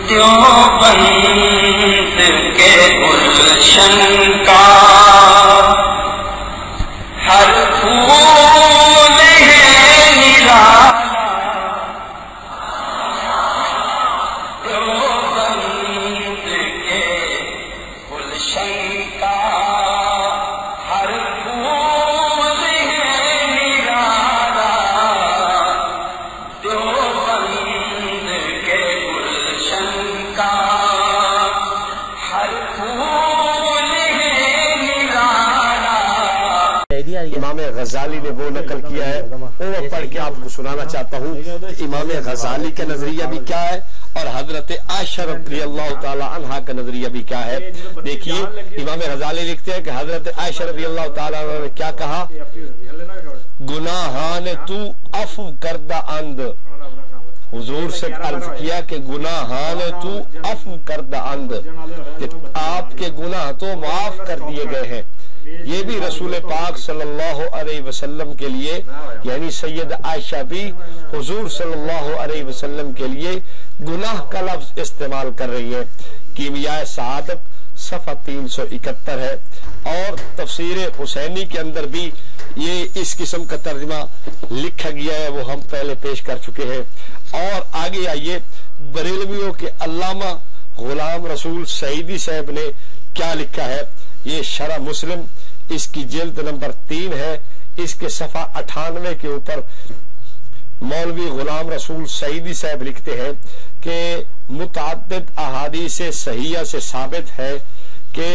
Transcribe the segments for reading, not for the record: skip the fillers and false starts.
دیوبند کے گلشن کا ہر پھول ہے نرالا، دیوبند کے گلشن کا ہر پھول ہے نرالا، دیوبند کے گلشن کا ہر پھول ہے نرالا۔ امام غزالی نے وہ نقل کیا ہے، وہ پڑھ کے آپ کو سنانا چاہتا ہوں کہ امام غزالی کا نظریہ بھی کیا ہے اور حضرت عائشہ رضی اللہ تعالی عنہا کا نظریہ بھی کیا ہے۔ دیکھیے امام غزالی لکھتے ہیں کہ حضرت عائشہ رضی اللہ تعالی عنہ نے کیا کہا، گناہان تو عفو کردہ اند، حضور سے عرض کیا کہ گناہان تو عفو کردہ اند، کہ آپ کے گناہ تو معاف کر دیے گئے ہیں۔ یہ بھی رسول پاک صلی اللہ علیہ وسلم کے لیے، یعنی سید عائشہ بھی حضور صلی اللہ علیہ وسلم کے لیے گناہ کا لفظ استعمال کر رہی ہے۔ کیمیائے سعادت صفحہ 371 ہے، اور تفسیر حسینی کے اندر بھی یہ اس قسم کا ترجمہ لکھا گیا ہے، وہ ہم پہلے پیش کر چکے ہیں۔ اور آگے آئیے بریلویوں کے علامہ غلام رسول سعیدی صاحب نے کیا لکھا ہے۔ یہ شرح مسلم اس کی جلد نمبر 3 ہے، اس کے صفحہ 98 کے اوپر مولوی غلام رسول سعیدی صاحب لکھتے ہیں کہ متعدد احادیث صحیحہ سے ثابت ہے کہ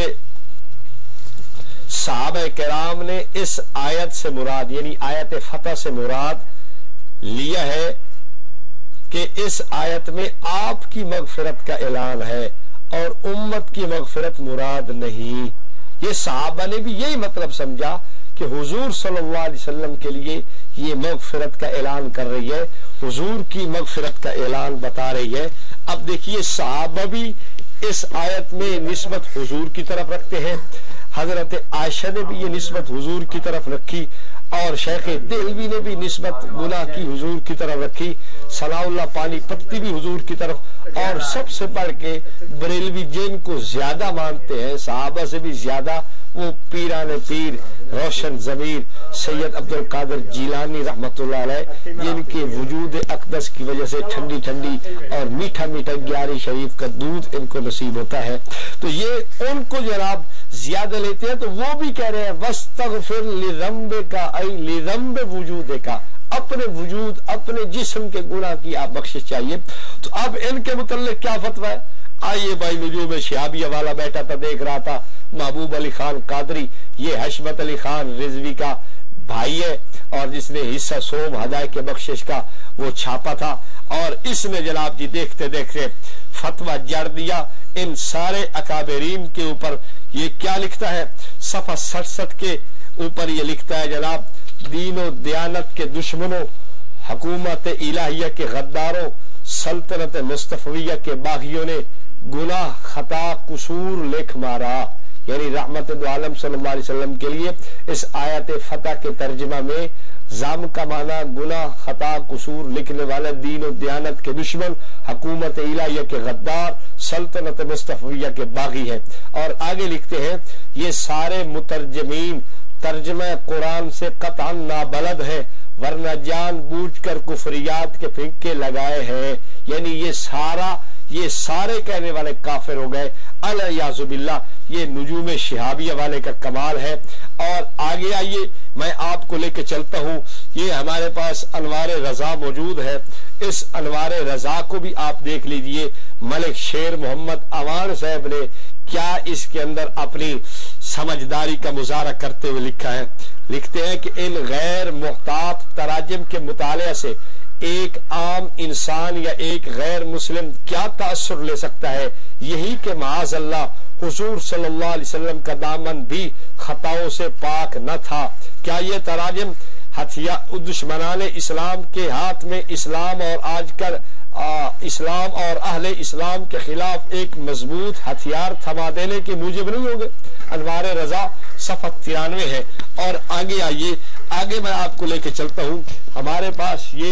صحابہ کرام نے اس آیت سے مراد، یعنی آیت فتح سے مراد لیا ہے کہ اس آیت میں آپ کی مغفرت کا اعلان ہے اور امت کی مغفرت مراد نہیں۔ یہ صحابہ نے بھی یہی مطلب سمجھا کہ حضور صلی اللہ علیہ وسلم کے لیے یہ مغفرت کا اعلان کر رہی ہے، حضور کی مغفرت کا اعلان بتا رہی ہے۔ اب دیکھیے صحابہ بھی اس آیت میں نسبت حضور کی طرف رکھتے ہیں، حضرت عائشہ نے بھی یہ نسبت حضور کی طرف رکھی، اور شیخ دہلوی نے بھی نسبت گناہ کی حضور کی طرف رکھی، ثناء اللہ پانی پتی بھی حضور کی طرف، اور سب سے بڑھ کے بریلوی جن کو زیادہ مانتے ہیں صحابہ سے بھی زیادہ، وہ پیران پیر روشن ضمیر سید عبد القادر جیلانی رحمۃ اللہ علیہ، جن کے وجود اقدس کی وجہ سے ٹھنڈی ٹھنڈی اور میٹھا میٹھا گیاری شریف کا دودھ ان کو نصیب ہوتا ہے، تو یہ ان کو جناب زیادہ لیتے ہیں۔ تو وہ بھی کہہ رہے ہیں وَاسْتَغْفِرْ لِذَنْبِكَ اَيْ لِذَنْبِ وُجُودِكَ، اپنے وجود اپنے جسم کے گناہ کی آپ بخشش چاہیے۔ تو اب ان کے متعلق کیا فتویٰ ہے، آئیے بھائی نجوم شہابیہ والا بیٹھا تھا، دیکھ رہا تھا، محبوب علی خان قادری، یہ حشمت علی خان رضوی کا بھائی ہے، اور جس نے حصہ سوم ہدایت کے بخشش کا وہ چھاپا تھا، اور اس نے جناب جی دیکھتے دیکھتے فتویٰ جڑ دیا ان سارے اکابرین کے اوپر۔ یہ کیا لکھتا ہے، صفحہ 67 کے اوپر یہ لکھتا ہے جناب، دین و دیانت کے دشمنوں، حکومت الہیہ کے غداروں، سلطنت مصطفیہ کے باغیوں نے گناہ خطا قصور لکھ مارا، یعنی رحمت دو عالم صلی اللہ علیہ وسلم کے لیے اس آیت فتح کے ترجمہ میں زام کا معنی گناہ خطا قصور لکھنے والے دین و دیانت کے دشمن، حکومت الہیہ کے غدار، سلطنت مصطفیہ کے باغی ہیں۔ اور آگے لکھتے ہیں یہ سارے مترجمین ترجمہ قرآن سے قطعا نابلد ہیں، ورنہ جان بوجھ کر کفریات کے پھینکے لگائے ہیں، یعنی یہ سارے کہنے والے کافر ہو گئے، الیاذ باللہ۔ یہ نجوم شہابیہ والے کا کمال ہے۔ اور آگے آئیے میں آپ کو لے کے چلتا ہوں، یہ ہمارے پاس انوار رضا موجود ہے، اس انوار رضا کو بھی آپ دیکھ لیجئے، ملک شیر محمد امان صاحب نے کیا اس کے اندر اپنی سمجھداری کا مظاہرہ کرتے ہوئے لکھا ہے۔ لکھتے ہیں کہ ان غیر محتاط تراجم کے مطالعہ سے ایک عام انسان یا ایک غیر مسلم کیا تاثر لے سکتا ہے، یہی کہ معاذ اللہ حضور صلی اللہ علیہ وسلم کا دامن بھی خطاؤں سے پاک نہ تھا۔ کیا یہ تراجم دشمنان اسلام کے ہاتھ میں اسلام اور اہل اسلام کے خلاف ایک مضبوط ہتھیار تھما دینے کے موجب نہیں ہوں گے؟ انوار رضا صفحہ 93 ہے۔ اور آگے آئیے، آگے میں آپ کو لے کے چلتا ہوں، ہمارے پاس یہ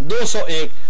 201।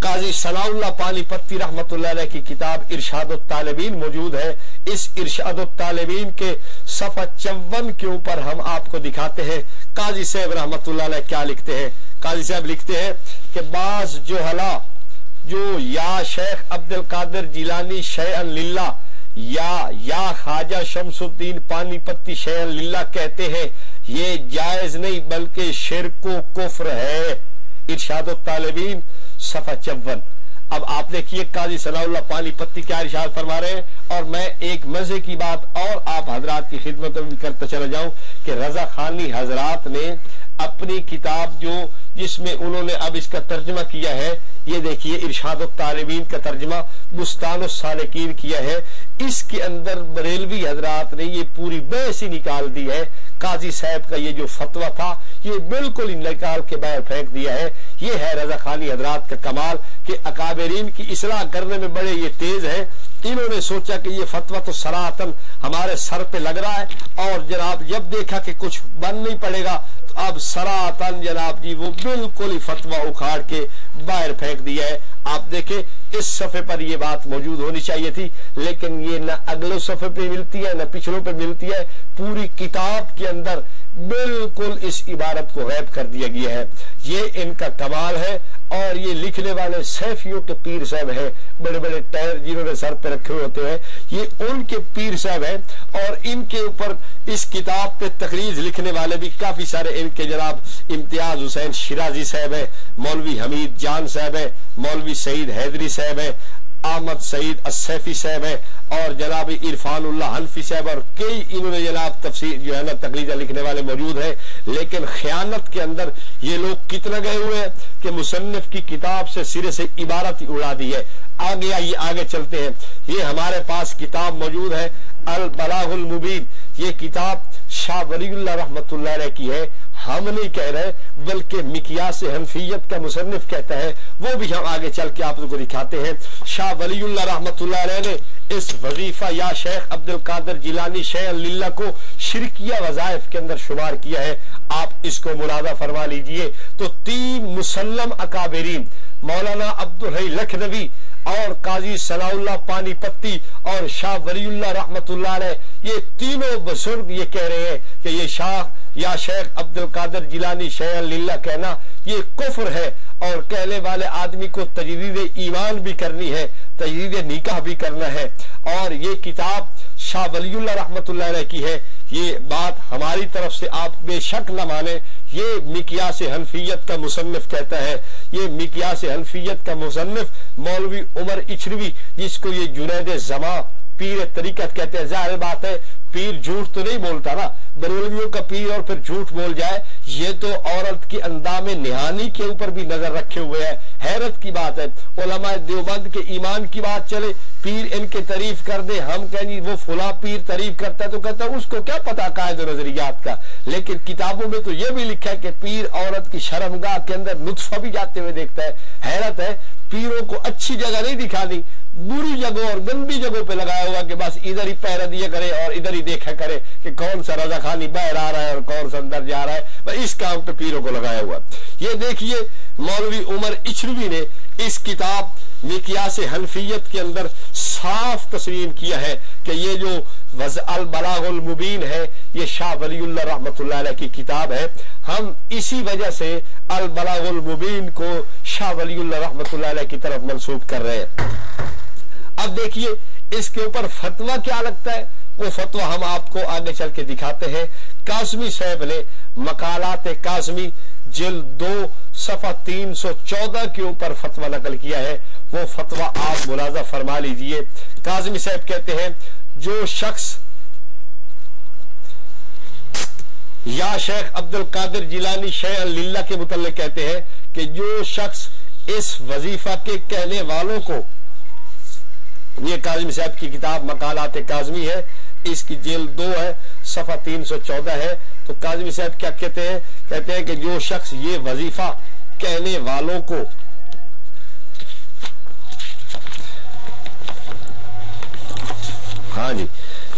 قاضی ثناء اللہ پانی پتی رحمت اللہ علیہ کی کتاب ارشاد الطالبین موجود ہے. اس ارشاد الطالبین کے صفحہ 54 کے اوپر ہم آپ کو دکھاتے ہیں قاضی صاحب رحمت اللہ علیہ کیا لکھتے ہیں. قاضی صاحب لکھتے ہیں کہ بعض جوہلا جو یا شیخ عبد القادر جیلانی شیئا للہ یا خواجہ شمس الدین پانی پتی شیئا للہ کہتے ہیں، یہ جائز نہیں بلکہ شرک و کفر ہے. ارشاد الطالبین صفحہ 54. اب آپ دیکھیے قاضی ثناء اللہ پانی پتی کیا ارشاد فرما رہے ہیں. اور میں ایک مزے کی بات اور آپ حضرات کی خدمت میں کرتا چلا جاؤں کہ رضا خانی حضرات نے اپنی کتاب جو جس میں انہوں نے اب اس کا ترجمہ کیا ہے، یہ دیکھیے ارشاد الطالبین کا ترجمہ بستان السالکین کیا ہے. اس کے اندر بریلوی حضرات نے یہ پوری بحث ہی نکال دی ہے. قاضی صاحب کا یہ جو فتویٰ تھا یہ بالکل ہی نکال کے باہر پھینک دیا ہے. یہ ہے رضا خانی حضرات کا کمال کہ اکابرین کی اصلاح کرنے میں بڑے یہ تیز ہیں. انہوں نے سوچا کہ یہ فتویٰ تو صراحتاً ہمارے سر پہ لگ رہا ہے، اور جناب جب دیکھا کہ کچھ بن نہیں پڑے گا تو اب صراحتاً جناب جی وہ بالکل ہی فتویٰ اکھاڑ کے باہر پھینک دیا ہے. آپ دیکھیں اس صفحے پر یہ بات موجود ہونی چاہیے تھی، لیکن یہ نہ اگلے صفحے پہ ملتی ہے نہ پچھلوں پہ ملتی ہے. پوری کتاب کے اندر بالکل اس عبارت کو غائب کر دیا گیا ہے. یہ ان کا کمال ہے. اور یہ لکھنے والے سیفیوں کے پیر صاحب ہیں، بڑے بڑے ٹائر جنہوں نے سر پہ رکھے ہوتے ہیں، یہ ان کے پیر صاحب ہیں. اور ان کے اوپر اس کتاب پہ تقریر لکھنے والے بھی کافی سارے ان کے جناب امتیاز حسین شیرازی صاحب ہیں، مولوی حمید جان صاحب ہیں، مولوی سعید حیدری صاحب ہیں، احمد سعید السیفی صاحب ہے، اور جناب عرفان اللہ حنفی صاحب، اور کئی انہوں نے جناب تفسیر جو ہے نا تقریریں لکھنے والے موجود ہیں. لیکن خیانت کے اندر یہ لوگ کتنا گئے ہوئے ہیں کہ مصنف کی کتاب سے سرے سے عبارت ہی اڑا دی ہے. آگے آئیے آگے چلتے ہیں. یہ ہمارے پاس کتاب موجود ہے البلاغ المبین. یہ کتاب شاہ ولی اللہ رحمت اللہ علیہ کی ہے. ہم نہیں کہہ رہے بلکہ مقیاس حنفیت کا مصنف کہتا ہے، وہ بھی ہم آگے چل کے آپ کو دکھاتے ہیں. شاہ ولی اللہ رحمت اللہ علیہ نے اس وظیفہ یا شیخ عبد القادر جیلانی شیئا للہ کو شرکیہ وظائف کے اندر شمار کیا ہے. آپ اس کو ملاحظہ فرما لیجئے تو 3 مسلم اکابرین مولانا عبدالحی لکھنوی اور قاضی ثناء اللہ پانی پتی اور شاہ ولی اللہ رحمت اللہ علیہ، یہ تینوں بزرگ یہ کہہ رہے ہیں کہ یہ شاہ یا شیخ عبد القادر جیلانی شیئا للہ کہنا یہ کفر ہے، اور کہنے والے آدمی کو تجدید ایمان بھی کرنی ہے، تجدید نکاح بھی کرنا ہے. اور یہ کتاب شاہ ولی اللہ رحمت اللہ علیہ کی ہے. یہ بات ہماری طرف سے آپ بے شک نہ مانیں، یہ مقیاس حنفیت کا مصنف کہتا ہے. یہ مقیاس حنفیت کا مصنف مولوی عمر اچھروی، جس کو یہ جنید زماں پیر طریقت کہتے ہیں. ظاہر بات ہے پیر جھوٹ تو نہیں بولتا نا، بریلویوں کا پیر اور پھر جھوٹ بول جائے. یہ تو عورت کی اندام نہانی کے اوپر بھی نظر رکھے ہوئے ہے. حیرت کی بات ہے علماء دیوبند کے ایمان کی بات چلے، پیر ان کے تعریف کر دے، ہم کہیں وہ فلاں پیر تعریف کرتا ہے تو کہتا ہے اس کو کیا پتا قائد و نظریات کا. لیکن کتابوں میں تو یہ بھی لکھا ہے کہ پیر عورت کی شرمگاہ کے اندر نطفہ بھی جاتے ہوئے دیکھتا ہے. حیرت ہے پیروں کو اچھی جگہ نہیں دکھانی، بری جگہوں اور گندی جگہوں پہ لگایا ہوا کہ بس ادھر ہی پہرا دیا کرے اور ادھر ہی دیکھا کرے کہ کون سا رضا خانی باہر آ رہا ہے اور کون سا اندر جا رہا ہے. بس اس کام پہ پیروں کو لگایا ہوا. یہ دیکھیے مولوی عمر اچھروی نے اس کتاب مقیاس حنفیت کے اندر صاف تسلیم کیا ہے کہ یہ جو البلاغ المبین ہے یہ شاہ ولی اللہ رحمت اللہ علیہ کی کتاب ہے. ہم اسی وجہ سے البلاغ المبین کو شاہ ولی اللہ رحمت اللہ علیہ کی طرف منسوب کر رہے ہیں. اب دیکھیے اس کے اوپر فتویٰ کیا لگتا ہے، وہ فتویٰ ہم آپ کو آگے چل کے دکھاتے ہیں. قاسمی صاحب نے مقالات قاسمی جلد 2 صفحہ 314 کے اوپر فتویٰ نقل کیا ہے. وہ فتویٰ آپ ملاحظہ فرما لیجئے. قاسمی صاحب کہتے ہیں جو شخص یا شیخ عبد القادر جیلانی شیئا للہ کے متعلق کہتے ہیں کہ جو شخص اس وظیفہ کے کہنے والوں کو، یہ کاظمی صاحب کی کتاب مقالات کاظمی ہے، اس کی جلد 2 ہے، صفحہ 314 ہے. تو کاظمی صاحب کیا کہتے ہیں؟ کہتے ہیں کہ جو شخص یہ وظیفہ کہنے والوں کو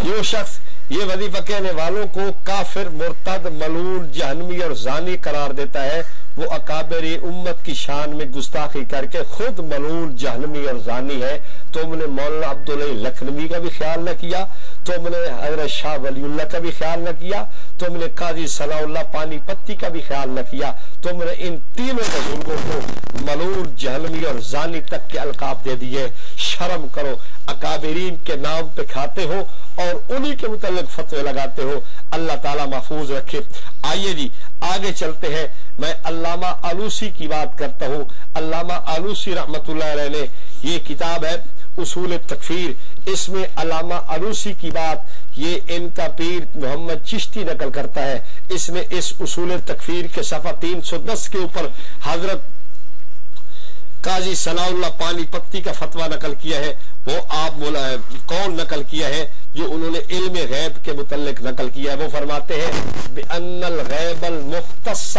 جو شخص یہ وظیفہ کہنے والوں کو کافر، مرتد، ملعون، جہنمی اور زانی قرار دیتا ہے، وہ اکابر امت کی شان میں گستاخی کر کے خود ملعون جہنمی اور زانی ہے. تم نے مولانا عبداللہ لکھنوی کا بھی خیال نہ کیا, تم نے حضرت شاہ ولی اللہ کا بھی خیال نہ کیا, تم نے قاضی ثناء اللہ پانی پتی کا بھی خیال نہ کیا. تم نے ان تینوں بزرگوں کو ملعون جہنمی اور زانی تک کے القاب دے دیے. شرم کرو, اکابرین کے نام پہ کھاتے ہو اور انہی کے متعلق فتوے لگاتے ہو. اللہ تعالیٰ محفوظ رکھے. آئیے جی آگے چلتے ہیں. میں علامہ آلوسی کی بات کرتا ہوں. علامہ آلوسی رحمت اللہ علیہ نے یہ کتاب ہے اصول تکفیر. اس میں علامہ آلوسی کی بات یہ ان کا پیر محمد چشتی نقل کرتا ہے. اس نے اس اصول تکفیر کے صفحہ 310 کے اوپر حضرت قاضی ثناء اللہ پانی پتی کا فتویٰ نقل کیا ہے. وہ آپ قول نقل کیا ہے جو انہوں نے علم غیب کے متعلق نقل کیا ہے. وہ فرماتے ہیں بِأَنَّ الْغَيْبَ الْمُخْتَصَّ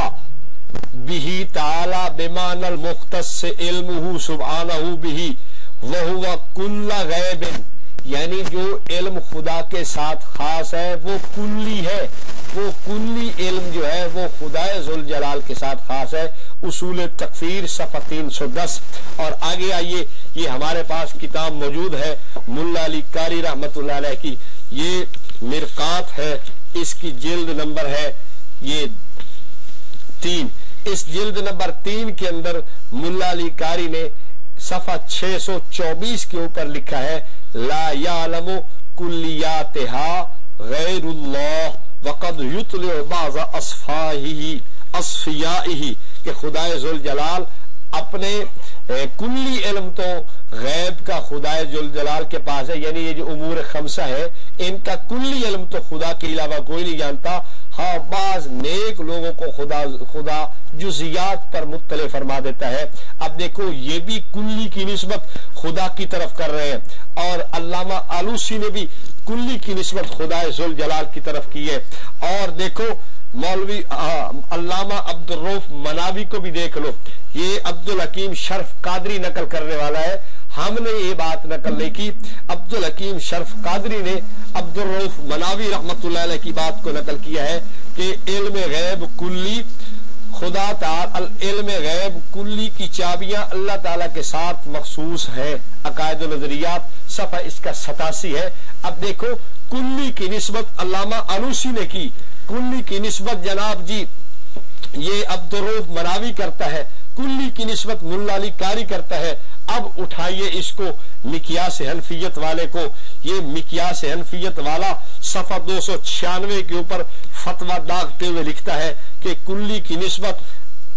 بِهِ تَعَالَى بِمَعْنَى الْمُخْتَصِّ عِلْمُهُ سُبْحَانَهُ بِهِ وَهُوَ كُلَّ غَيْبٍ, یعنی جو علم خدا کے ساتھ خاص ہے وہ کلی ہے. وہ کلی علم جو ہے وہ خدا ذوالجلال کے ساتھ خاص ہے. اصول تکفیر صفحہ 310. اور آگے آئیے, یہ ہمارے پاس کتاب موجود ہے ملا علی قاری رحمت اللہ علیہ کی. یہ مرقات ہے, اس کی جلد نمبر ہے یہ 3. اس جلد نمبر 3 کے اندر ملا علی قاری نے صفحہ 624 کے اوپر لکھا ہے لا یعلم کلیاتها غیر اللہ وقد یطلع بعض اصفیائہ, کہ خدا ذوالجلال اپنے کلی علم تو غیب کا خدا ذوالجلال کے پاس ہے. یعنی یہ جو امور خمسہ ہے ان کا کلی علم تو خدا کے علاوہ کوئی نہیں جانتا. ہاں بعض نیک لوگوں کو خدا جزیات پر مطلع فرما دیتا ہے. اب دیکھو یہ بھی کلی کی نسبت خدا کی طرف کر رہے ہیں, اور علامہ آلوسی نے بھی کلی کی نسبت خدا ذوالجلال کی طرف کی ہے. اور دیکھو مولوی علامہ عبدالرؤف مناوی کو بھی دیکھ لو, یہ عبدالحکیم شرف قادری نقل کرنے والا ہے. ہم نے یہ بات نقل نہیں کی. عبدالحکیم شرف قادری نے عبدالرؤف مناوی رحمت اللہ علیہ کی بات کو نقل کیا ہے کہ علم غیب کلی خدا تعالی, علم غیب کلی کی چابیاں اللہ تعالیٰ کے ساتھ مخصوص ہیں. عقائد و نظریات صفحہ اس کا 87 ہے. اب دیکھو کلی کی نسبت علامہ آلوسی نے کی, کلی کی نسبت جناب جی یہ عبدالرؤف مناوی کرتا ہے, کلی کی نسبت ملا علی قاری کرتا ہے. اب اٹھائیے اس کو مقیاس حنفیت والے کو. یہ مقیاس حنفیت والا صفحہ 296 کے اوپر فتویٰ داغتے ہوئے لکھتا ہے کہ کلی کی نسبت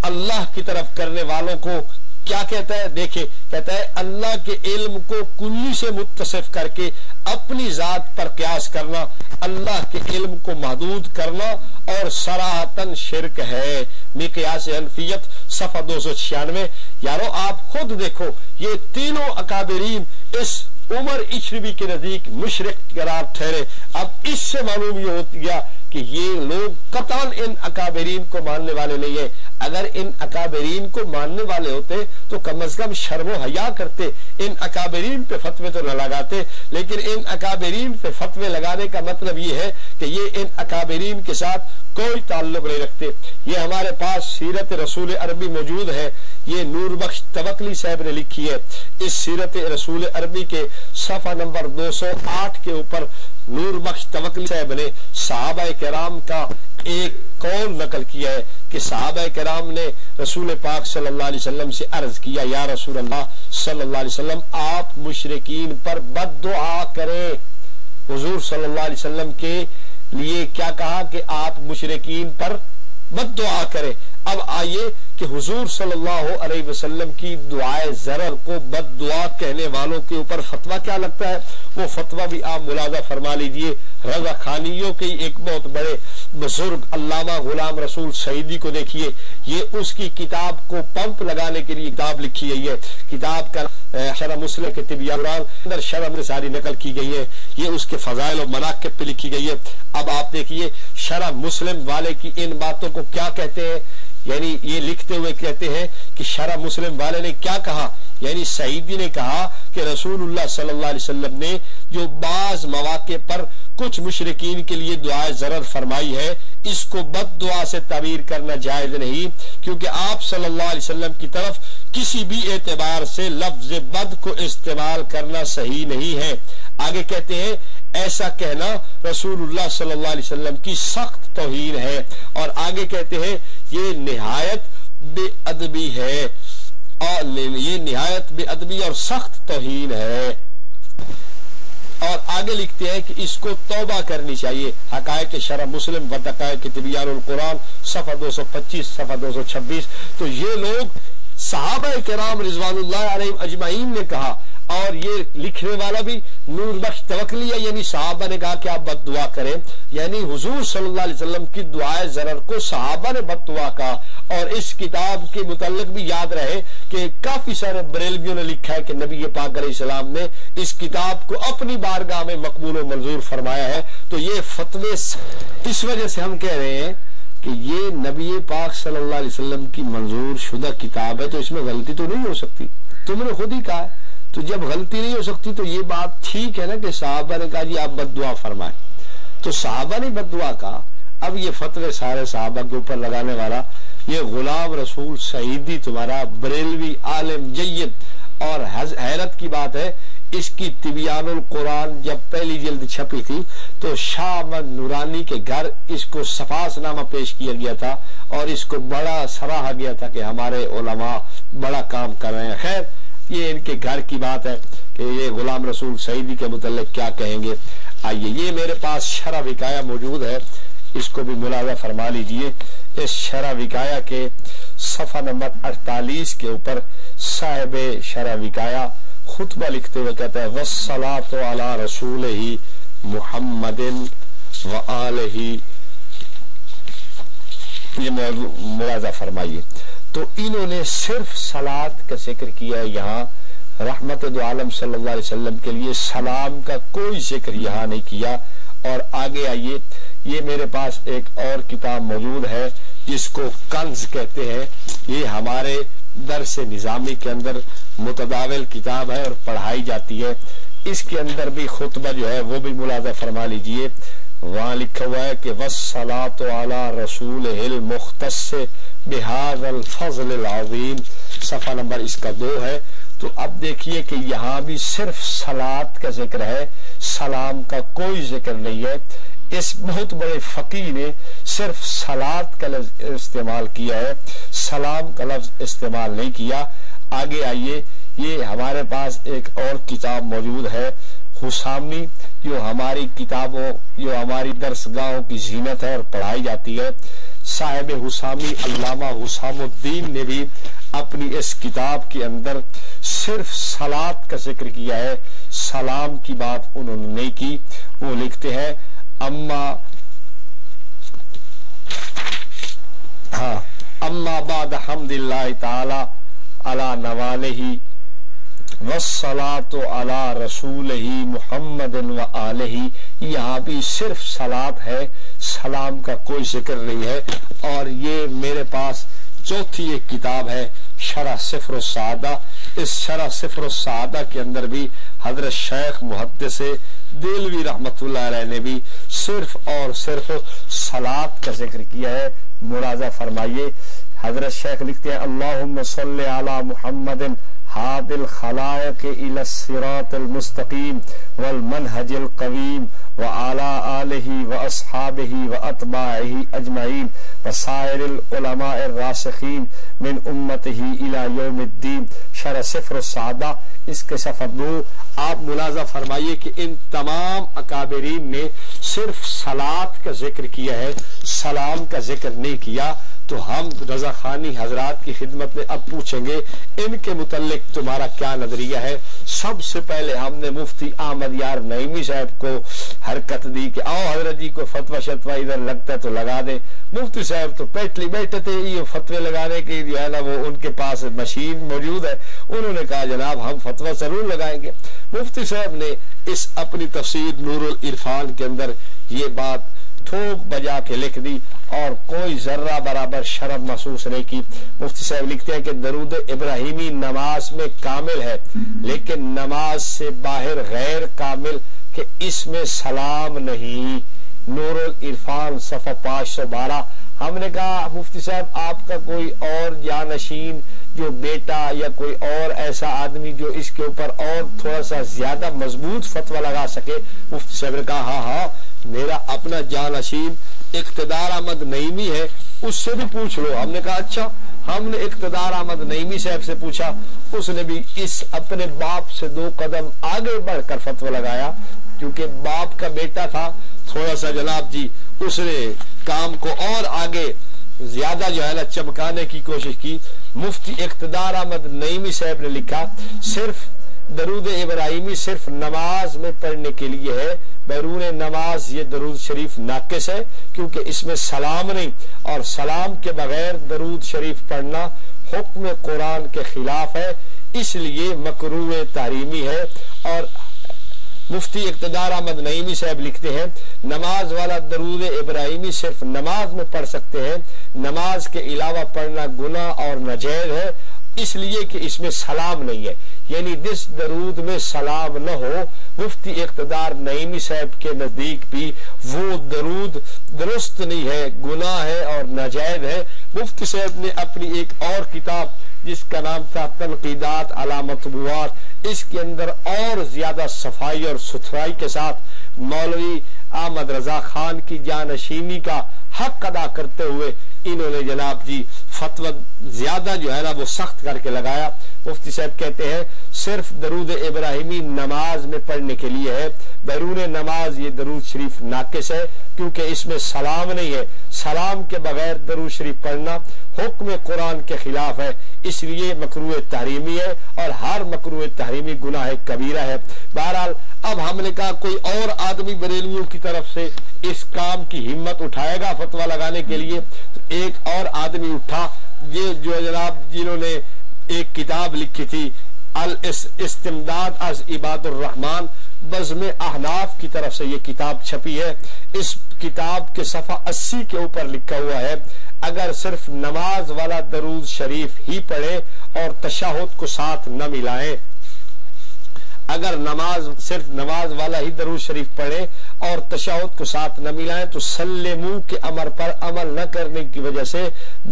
اللہ کی طرف کرنے والوں کو کیا کہتا ہے. دیکھیں کہتا ہے اللہ کے علم کو کلی سے متصف کر کے اپنی ذات پر قیاس کرنا اللہ کے علم کو محدود کرنا اور صراحتاً شرک ہے. مقیاس حنفیت صفحہ 296. یارو آپ خود دیکھو یہ تینوں اکابرین اس عمر اشربی کے نزدیک مشرک قرار ٹھہرے. اب اس سے معلوم یہ ہو گیا کہ یہ لوگ قطعاً ان اکابرین کو ماننے والے نہیں ہیں. اگر ان اکابرین کو ماننے والے ہوتے تو کم از کم شرم و حیا کرتے, ان اکابرین پہ فتوے تو نہ لگاتے. لیکن ان اکابرین پہ فتوے لگانے کا مطلب یہ ہے کہ یہ ان اکابرین کے ساتھ کوئی تعلق نہیں رکھتے. یہ ہمارے پاس سیرت رسول عربی موجود ہے, یہ نور بخش توکلی صاحب نے لکھی ہے. اس سیرت رسول عربی کے صفحہ نمبر 208 کے اوپر نور بخش توکلی صاحب نے صحابہ کرام کا ایک قول نقل کیا ہے کہ صحابہ کرام نے رسول پاک صلی اللہ علیہ وسلم سے عرض کیا یا رسول اللہ صلی اللہ علیہ وسلم آپ مشرکین پر بد دعا کریں. حضور صلی اللہ علیہ وسلم کے لیے کیا کہا کہ آپ مشرکین پر بد دعا کریں. اب آئیے کہ حضور صلی اللہ علیہ وسلم کی دعائے ضرر کو بد دعا کہنے والوں کے اوپر فتویٰ کیا لگتا ہے, وہ فتویٰ بھی آپ ملاحظہ فرما لیجئے. رضا خانیوں کے ایک بہت بڑے بزرگ علامہ غلام رسول سعیدی کو دیکھیے, یہ اس کی کتاب کو پمپ لگانے کے لیے کتاب لکھی گئی ہے. کتاب کا شرح مسلم کے طبیان اندر شرح ساری نقل کی گئی ہے. یہ اس کے فضائل و مناقب پہ لکھی گئی ہے. اب آپ دیکھیے شرح مسلم والے کی ان باتوں کو کیا کہتے ہیں. یعنی یہ لکھتے ہوئے کہتے ہیں کہ شرح مسلم والے نے کیا کہا, یعنی سعیدی نے کہا کہ رسول اللہ صلی اللہ علیہ وسلم نے جو بعض مواقع پر کچھ مشرکین کے لیے دعائے ضرر فرمائی ہے، اس کو بد دعا سے تعبیر کرنا جائز نہیں، کیونکہ آپ صلی اللہ علیہ وسلم کی طرف کسی بھی اعتبار سے لفظ بد کو استعمال کرنا صحیح نہیں ہے۔ آگے کہتے ہیں ایسا کہنا رسول اللہ صلی اللہ علیہ وسلم کی سخت توہین ہے، اور آگے کہتے ہیں یہ نہایت بے ادبی ہے، اور یہ نہایت بے ادبی اور سخت توہین ہے۔ اور آگے لکھتے ہیں کہ اس کو توبہ کرنی چاہیے۔ حقائق شرح مسلم و دقائق تبیان القرآن صفحہ 225 صفحہ 226۔ تو یہ لوگ صحابہ کرام رضوان اللہ علیہم اجمعین نے کہا، اور یہ لکھنے والا بھی نور بخش توکلیہ یعنی صحابہ نے کہا کہ آپ بد دعا کریں، یعنی حضور صلی اللہ علیہ وسلم کی دعائے ضرر کو صحابہ نے بد دعا کہا۔ اور اس کتاب کے متعلق بھی یاد رہے کہ کافی سارے بریلویوں نے لکھا ہے کہ نبی پاک علیہ السلام نے اس کتاب کو اپنی بارگاہ میں مقبول و منظور فرمایا ہے۔ تو یہ فتوے اس وجہ سے ہم کہہ رہے ہیں کہ یہ نبی پاک صلی اللہ علیہ وسلم کی منظور شدہ کتاب ہے، تو اس میں غلطی تو نہیں ہو سکتی۔ تم نے خود ہی کہا ہے، تو جب غلطی نہیں ہو سکتی تو یہ بات ٹھیک ہے نا کہ صحابہ نے کہا جی آپ بد دعا فرمائیں، تو صحابہ نے بد دعا کہا۔ اب یہ فتوے سارے صحابہ کے اوپر لگانے والا یہ غلام رسول سعیدی تمہارا بریلوی عالم جید، اور حیرت کی بات ہے اس کی تبیان القرآن جب پہلی جلد چھپی تھی تو شاہ احمد نورانی کے گھر اس کو سفاس نامہ پیش کیا گیا تھا، اور اس کو بڑا سراہا گیا تھا کہ ہمارے علماء بڑا کام کر رہے ہیں۔ خیر یہ ان کے گھر کی بات ہے کہ یہ غلام رسول سعیدی کے متعلق کیا کہیں گے۔ آئیے یہ میرے پاس شرح وقایہ موجود ہے، اس کو بھی ملاحظہ فرما لیجئے۔ اس شرح وقایہ کے صفحہ نمبر 48 کے اوپر صاحب شرح وقایہ خطبہ لکھتے ہوئے کہتا ہے وَالصَّلَاةُ عَلَىٰ رَسُولِهِ مُحَمَّدٍ وَآلِهِ، یہ ملاحظہ فرمائیے۔ تو انہوں نے صرف صلاۃ کا ذکر کیا ہے یہاں، رحمت دو عالم صلی اللہ علیہ وسلم کے لیے سلام کا کوئی ذکر یہاں نہیں کیا۔ اور آگے آئیے، یہ میرے پاس ایک اور کتاب موجود ہے جس کو کنز کہتے ہیں، یہ ہمارے درس نظامی کے اندر متداول کتاب ہے اور پڑھائی جاتی ہے۔ اس کے اندر بھی خطبہ جو ہے وہ بھی ملاحظہ فرما لیجئے، وہاں لکھا ہوا ہے کہ وَالصَّلَاةُ عَلَىٰ رَسُولِهِ الْمُخْتَصِّ بِهَٰذَا الْفَضْلِ الْعَظِيمِ، صفحہ نمبر اس کا 2 ہے۔ تو اب دیکھیے کہ یہاں بھی صرف صلاۃ کا ذکر ہے، سلام کا کوئی ذکر نہیں ہے۔ اس بہت بڑے فقیہ نے صرف صلاۃ کا لفظ استعمال کیا ہے، سلام کا لفظ استعمال نہیں کیا۔ آگے آئیے، یہ ہمارے پاس ایک اور کتاب موجود ہے حسامی، جو ہماری کتابوں جو ہماری درسگاہوں کی زینت ہے اور پڑھائی جاتی ہے۔ صاحب حسامی علامہ حسام الدین نے بھی اپنی اس کتاب کے اندر صرف صلاۃ کا ذکر کیا ہے، سلام کی بات انہوں نے نہیں کی۔ وہ لکھتے ہیں اما بعد حمد اللہ تعالی علی نوالہ والصلاۃ علی رسولہ محمد و آلہ، یہاں بھی صرف صلاۃ ہے، سلام کا کوئی ذکر نہیں ہے۔ اور یہ میرے پاس چوتھی ایک کتاب ہے شرح صفر السعادہ، اس شرح صفر السعادہ کے اندر بھی حضرت شیخ محدث دہلوی رحمت اللہ علیہ نے بھی صرف اور صرف صلاۃ کا ذکر کیا ہے۔ ملاحظہ فرمائیے، حضرت شیخ لکھتے ہیں اللہم صلی علی محمد ہاد الخلائق الى الصراط المستقیم والمنہج القویم وعلی آلہ واصحابہ واتباعہ اجمعین وسائر العلماء الراسخین من امتہ الى یوم الدین، شرح صفر السعادہ اس کے صفحہ 2۔ آپ ملاحظہ فرمائیے کہ ان تمام اکابرین نے صرف صلاۃ کا ذکر کیا ہے، سلام کا ذکر نہیں کیا۔ تو ہم رضا خانی حضرات کی خدمت میں اب پوچھیں گے ان کے متعلق تمہارا کیا نظریہ ہے۔ سب سے پہلے ہم نے مفتی احمد یار نعیمی صاحب کو حرکت دی کہ آؤ حضرت جی کو فتویٰ شتویٰ ادھر لگتا ہے تو لگا دیں۔ مفتی صاحب تو پیٹلی بیٹھے تھے یہ فتوے لگانے کی، جو ہے نا وہ ان کے پاس مشین موجود ہے، انہوں نے کہا جناب ہم فتویٰ ضرور لگائیں گے۔ مفتی صاحب نے اس اپنی تفسیر نور العرفان کے اندر یہ بات ٹھوک بجا کے لکھ دی اور کوئی ذرہ برابر شرم محسوس نہیں کی۔ مفتی صاحب لکھتے ہیں کہ درود ابراہیمی نماز میں کامل ہے، لیکن نماز سے باہر غیر کامل کہ اس میں سلام نہیں. نور العرفان صفحہ 512. ہم نے کہا مفتی صاحب آپ کا کوئی اور جانشین جو بیٹا یا کوئی اور ایسا آدمی جو اس کے اوپر اور تھوڑا سا زیادہ مضبوط فتویٰ لگا سکے. مفتی صاحب نے کہا ہاں میرا اپنا جانشین اقتدار احمد نعیمی ہے, اس سے بھی پوچھ لو. ہم نے کہا اچھا. ہم نے اقتدار احمد نعیمی صاحب سے پوچھا, اس نے بھی اس اپنے باپ سے 2 قدم آگے بڑھ کر فتویٰ لگایا, کیونکہ باپ کا بیٹا تھا. تھوڑا سا جناب جی اس نے کام کو اور آگے زیادہ جو ہے نا چمکانے کی کوشش کی. مفتی اقتدار احمد نعیمی صاحب نے لکھا صرف درود ابراہیمی صرف نماز میں پڑھنے کے لیے ہے, بیرون نماز یہ درود شریف ناقص ہے, کیونکہ اس میں سلام نہیں, اور سلام کے بغیر درود شریف پڑھنا حکم قرآن کے خلاف ہے, اس لیے مکروہ تحریمی ہے. اور مفتی اقتدار احمد نعیمی صاحب لکھتے ہیں نماز والا درود ابراہیمی صرف نماز میں پڑھ سکتے ہیں, نماز کے علاوہ پڑھنا گناہ اور ناجائز ہے, اس لیے کہ اس میں سلام نہیں ہے. یعنی جس درود میں سلام نہ ہو مفتی اقتدار نعیمی صاحب کے نزدیک بھی وہ درود درست نہیں ہے, گناہ ہے اور ناجائز ہے. مفتی صاحب نے اپنی ایک اور کتاب جس کا نام تھا تنقیدات علی مطبوعات, اس کے اندر اور زیادہ صفائی اور ستھرائی کے ساتھ مولوی احمد رضا خان کی جانشینی کا حق ادا کرتے ہوئے انہوں نے جناب جی فتویٰ زیادہ جو ہے نا وہ سخت کر کے لگایا. مفتی صاحب کہتے ہیں صرف درود ابراہیمی نماز میں پڑھنے کے لیے ہے, بیرون نماز یہ درود شریف ناقص ہے, کیونکہ اس میں سلام نہیں ہے. سلام کے بغیر درود شریف پڑھنا حکم قرآن کے خلاف ہے, اس لیے مکروہ تحریمی ہے, اور ہر مکروہ تحریمی گناہ کبیرہ ہے. بہرحال اب ہم نے کہا کوئی اور آدمی بریلویوں کی طرف سے اس کام کی ہمت اٹھائے گا فتویٰ لگانے کے لیے. تو ایک اور آدمی اٹھا, یہ جو جناب جنہوں نے ایک کتاب لکھی تھی الاستمداد از عباد الرحمن, بزم احناف کی طرف سے یہ کتاب چھپی ہے. اس کتاب کے صفحہ 80 کے اوپر لکھا ہوا ہے اگر صرف نماز والا درود شریف ہی پڑھے اور تشہد کو ساتھ نہ ملائیں, اگر صرف نماز والا ہی درود شریف پڑھے اور تشہد کو ساتھ نہ ملائیں تو سلمو کے امر پر عمل نہ کرنے کی وجہ سے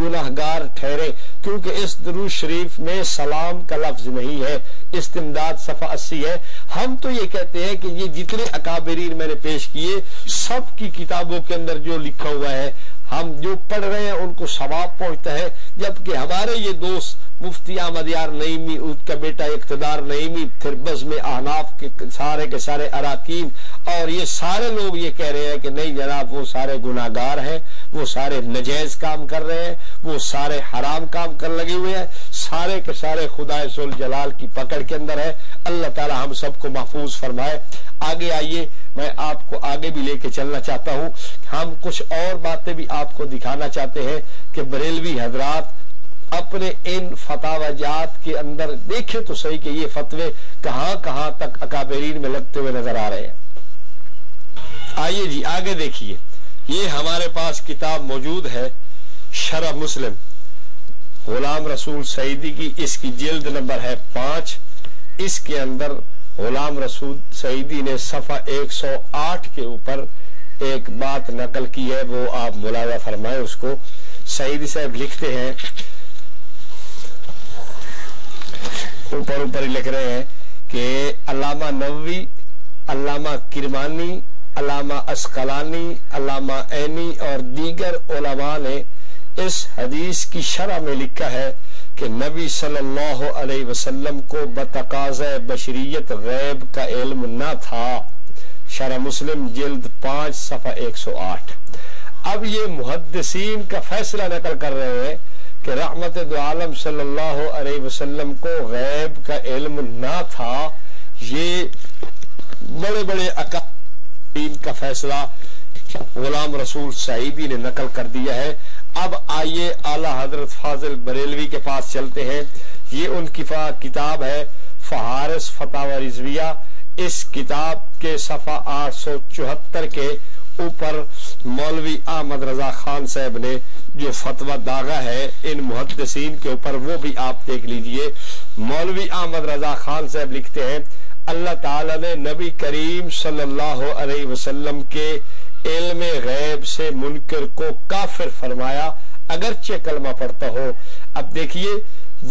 گناہگار ٹھہرے, کیونکہ اس درود شریف میں سلام کا لفظ نہیں ہے. استمداد صفحہ 80 ہے. ہم تو یہ کہتے ہیں کہ یہ جتنے اکابرین میں نے پیش کیے سب کی کتابوں کے اندر جو لکھا ہوا ہے ہم جو پڑھ رہے ہیں ان کو ثواب پہنچتا ہے, جبکہ ہمارے یہ دوست مفتی احمد یار نعیمی, ان کا بیٹا اقتدار نعیمی, پھر بزم احناف کے سارے اراکین, اور یہ سارے لوگ یہ کہہ رہے ہیں کہ نہیں جناب وہ سارے گناہگار ہیں, وہ سارے نجائز کام کر رہے ہیں, وہ سارے حرام کام کر لگے ہوئے ہیں, سارے کے سارے خدائے ذوالجلال کی پکڑ کے اندر ہے. اللہ تعالی ہم سب کو محفوظ فرمائے. آگے آئیے, میں آپ کو آگے بھی لے کے چلنا چاہتا ہوں. ہم کچھ اور باتیں بھی آپ کو دکھانا چاہتے ہیں کہ بریلوی حضرات اپنے ان فتاوی جات کے اندر دیکھیں تو صحیح کہ یہ فتوے کہاں کہاں تک اکابرین میں لگتے ہوئے نظر آ رہے ہیں. آئیے جی آگے دیکھیے, یہ ہمارے پاس کتاب موجود ہے شرح مسلم غلام رسول سعیدی کی, اس کی جلد نمبر ہے 5. اس کے اندر غلام رسول سعیدی نے صفحہ 108 کے اوپر ایک بات نقل کی ہے, وہ آپ ملاحظہ فرمائیں اس کو. سعیدی صاحب لکھتے ہیں, اوپر ہی لکھ رہے ہیں کہ علامہ نووی, علامہ کرمانی, علامہ اسقلانی, علامہ عینی اور دیگر علماء نے اس حدیث کی شرح میں لکھا ہے کہ نبی صلی اللہ علیہ وسلم کو بتقاضۂ بشریت غیب کا علم نہ تھا. شرح مسلم جلد 5 صفحہ 108. اب یہ محدثین کا فیصلہ نقل کر رہے ہیں کہ رحمت دو عالم صلی اللہ علیہ وسلم کو غیب کا علم نہ تھا. یہ بڑے اکابرین کا فیصلہ غلام رسول سعیدی نے نقل کر دیا ہے. اب آئیے اعلی حضرت فاضل بریلوی کے پاس چلتے ہیں. یہ ان کی کتاب ہے فہارس فتاوی رضویہ. اس کتاب کے صفحہ 874 کے اوپر مولوی احمد رضا خان صاحب نے جو فتویٰ داغا ہے ان محدثین کے اوپر وہ بھی آپ دیکھ لیجئے. مولوی احمد رضا خان صاحب لکھتے ہیں اللہ تعالی نے نبی کریم صلی اللہ علیہ وسلم کے علم غیب سے منکر کو کافر فرمایا اگرچہ کلمہ پڑھتا ہو۔ اب دیکھیے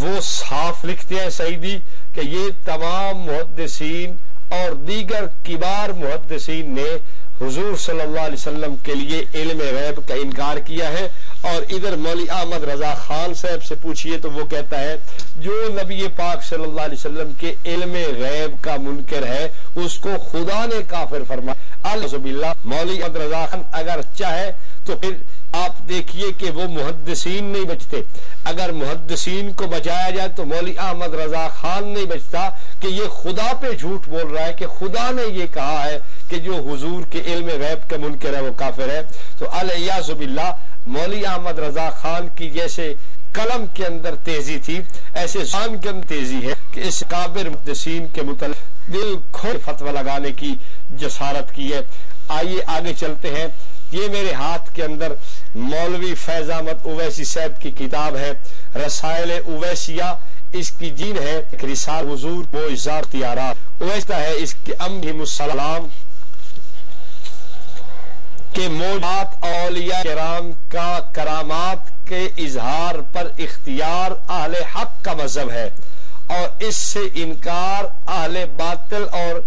وہ صاف لکھتے ہیں سعیدی کہ یہ تمام محدثین اور دیگر کبار محدثین نے حضور صلی اللہ علیہ وسلم کے لیے علم غیب کا انکار کیا ہے۔ اور ادھر مولوی احمد رضا خان صاحب سے پوچھئے تو وہ کہتا ہے جو نبی پاک صلی اللہ علیہ وسلم کے علم غیب کا منکر ہے اس کو خدا نے کافر فرمایا۔ اعوذ باللہ۔ مولوی احمد رضا خان اگر چاہے تو پھر آپ دیکھیے کہ وہ محدثین نہیں بچتے۔ اگر محدثین کو بچایا جائے تو مولوی احمد رضا خان نہیں بچتا کہ یہ خدا پہ جھوٹ بول رہا ہے کہ خدا نے یہ کہا ہے کہ جو حضور کے علم غیب کا منکر ہے وہ کافر ہے۔ تو الیاذ باللہ مولوی احمد رضا خان کی جیسے قلم کے اندر تیزی تھی ایسے زبان کے اندر تیزی ہے کہ اس کابر محدثین کے متعلق دل کھول فتوی لگانے کی جسارت کی ہے۔ آئیے آگے چلتے ہیں۔ یہ میرے ہاتھ کے اندر مولوی فیض احمد اویسی صاحب کی کتاب ہے رسائل اویسیہ، اس کی جین ہے رسالہ حضور معجزات اختیارات۔ اویسیہ ہے اس کے علیہم السلام کہ موجودات اولیاء کرام کا کرامات کے اظہار پر اختیار اہل حق کا مذہب ہے اور اس سے انکار اہل باطل اور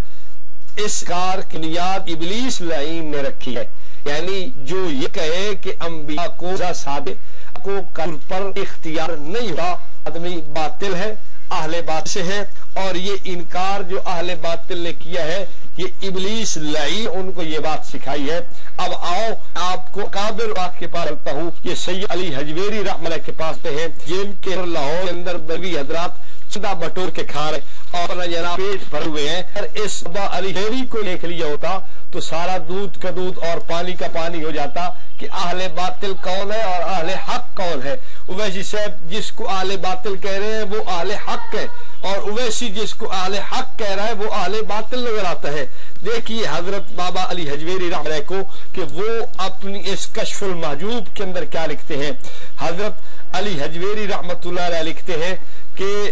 اس کار کی بنیاد ابلیس لعین نے رکھی ہے۔ یعنی جو یہ کہے کہ انبیاء کو صادق کو قلب پر اختیار نہیں ہوتا آدمی باطل ہے، اہل باطل سے ہے، اور یہ انکار جو اہل باطل نے کیا ہے یہ ابلیس لعین ان کو یہ بات سکھائی ہے۔ اب آؤ آپ کو کابر کے پاس چلتا ہوں۔ یہ سید علی حجویری رحمۃ اللہ کے پاس پہ ہیں جن کے لاہور کے اندر بڑی حضرات چندہ بٹور کے کھا رہے اور جناب پیٹ بھر ہوئے ہیں۔ اگر اس علی حجویری کو دیکھ لیا ہوتا تو سارا دودھ کا دودھ اور پانی کا پانی ہو جاتا کہ اہل باطل کون ہے اور اہل حق کون ہے۔ اویسی صاحب جس کو اہل باطل کہہ رہے ہیں وہ اہل حق ہے اور اویسی جس کو اہل حق کہہ رہا ہے وہ اہل باطل نظر آتا ہے۔ دیکھیے حضرت بابا علی حجویری رحمۃ اللہ کو کہ وہ اپنی اس کشف المحجوب کے اندر کیا لکھتے ہیں۔ حضرت علی حجویری رحمۃ اللہ علیہ لکھتے ہیں کہ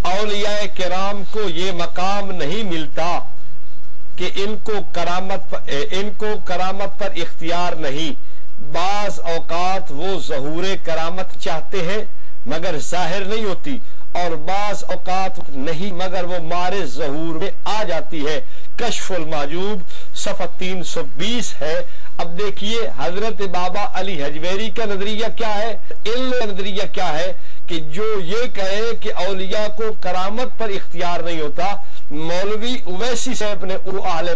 اولیاء کرام کو یہ مقام نہیں ملتا کہ ان کو کرامت پر اختیار نہیں۔ بعض اوقات وہ ظہور کرامت چاہتے ہیں مگر ظاہر نہیں ہوتی اور بعض اوقات نہیں مگر وہ مارے ظہور میں آ جاتی ہے۔ کشف المحجوب صفحہ 320 ہے۔ اب دیکھیے حضرت بابا علی حجویری کا نظریہ کیا ہے، ان کا نظریہ کیا ہے کہ جو یہ کہے کہ اولیاء کو کرامت پر اختیار نہیں ہوتا۔ مولوی اویسی صاحب نے اہل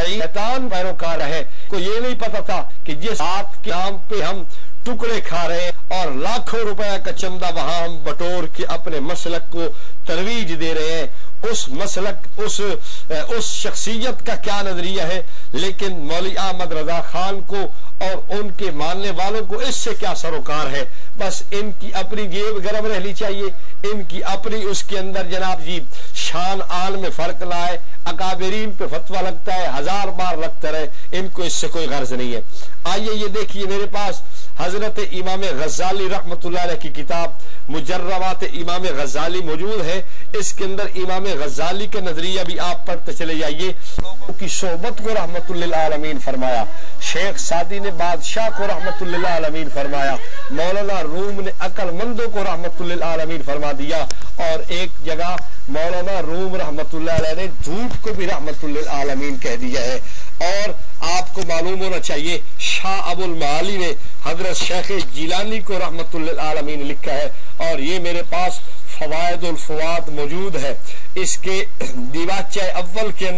شیطان پیروکار ہے کو یہ نہیں پتا تھا کہ جس ہاتھ کے نام پہ ہم ٹکڑے کھا رہے ہیں اور لاکھوں روپے کا چندہ وہاں ہم بٹور کے اپنے مسلک کو ترویج دے رہے ہیں، اس مسلک اس شخصیت کا کیا نظریہ ہے۔ لیکن مولوی احمد رضا خان کو اور ان کے ماننے والوں کو اس سے کیا سروکار ہے، بس ان کی اپنی جیب گرم رہنی چاہیے، ان کی اپنی اس کے اندر جناب جی شان آن میں فرق لائے، اکابرین پہ فتویٰ لگتا ہے 1000 بار لگتا رہے، ان کو اس سے کوئی غرض نہیں ہے۔ آئیے یہ دیکھیے میرے پاس حضرت امام غزالی رحمۃ اللہ علیہ کی کتاب مجربات امام غزالی موجود ہے۔ اس کے اندر امام غزالی کا نظریہ بھی آپ پڑھتے چلے جائیے۔ لوگوں کی صحبت کو رحمت للعالمین فرمایا، شیخ سعدی نے بادشاہ کو رحمت للعالمین فرمایا، مولانا روم نے عقل مندوں کو رحمت للعالمین فرما دیا، اور ایک جگہ مولانا روم رحمت اللہ علیہ نے جھوٹ کو بھی رحمت للعالمین کہہ دیا ہے۔ اور آپ کو معلوم ہونا چاہیے شاہ ابو المعالی نے حضرت شیخ جیلانی کو رحمت للعالمین لکھا ہے، اور یہ میرے پاس فوائد الفواد موجود ہے۔ اس کے دیواچہ اول کے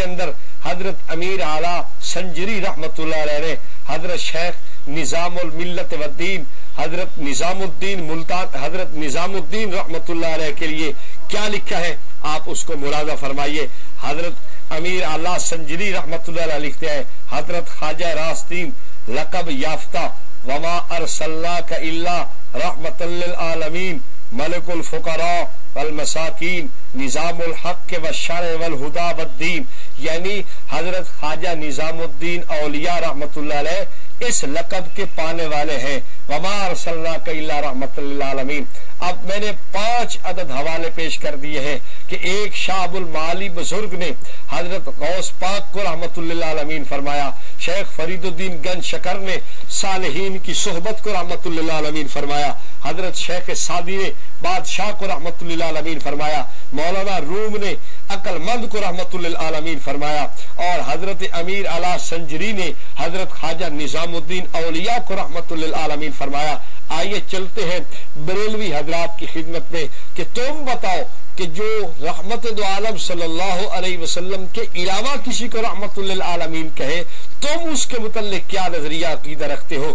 اندر حضرت امیر اعلیٰ سنجری رحمت اللہ علیہ نے حضرت شیخ نظام الملت والدین حضرت نظام الدین رحمت اللہ علیہ کے لیے کیا لکھا ہے آپ اس کو ملاحظہ فرمائیے۔ حضرت امیر اعلیٰ سنجری رحمت اللہ علیہ لکھتے ہیں حضرت خواجہ راستین لقب یافتہ وما ارسلناک الا رحمت للعالمین ملک الفقراء والمساکین نظام الحق والشرع والہدی والدین، یعنی حضرت خواجہ نظام الدین اولیاء رحمت اللہ علیہ اس لقب کے پانے والے ہیں، وما ارسلناک الا رحمت للعالمین۔ اب میں نے 5 عدد حوالے پیش کر دیے ہیں کہ ایک شعب المعالی بزرگ نے حضرت غوث پاک کو رحمت اللہ عالمین فرمایا، شیخ فرید الدین گنج شکر نے صالحین کی صحبت کو رحمت اللہ عالمین فرمایا، حضرت شیخ سعدی نے بادشاہ کو رحمت اللہ عالمین فرمایا، مولانا روم نے عقل مند کو رحمت اللہ عالمین فرمایا، اور حضرت امیر اعلی سنجری نے حضرت خواجہ نظام الدین اولیاء کو رحمت اللہ عالمین فرمایا۔ آئیے چلتے ہیں بریلوی حضرات کی خدمت میں کہ تم بتاؤ کہ جو رحمت دو عالم صلی اللہ علیہ وسلم کے علاوہ کسی کو رحمت للعالمین کہے، تم اس کے متعلق کیا نظریہ عقیدہ رکھتے ہو؟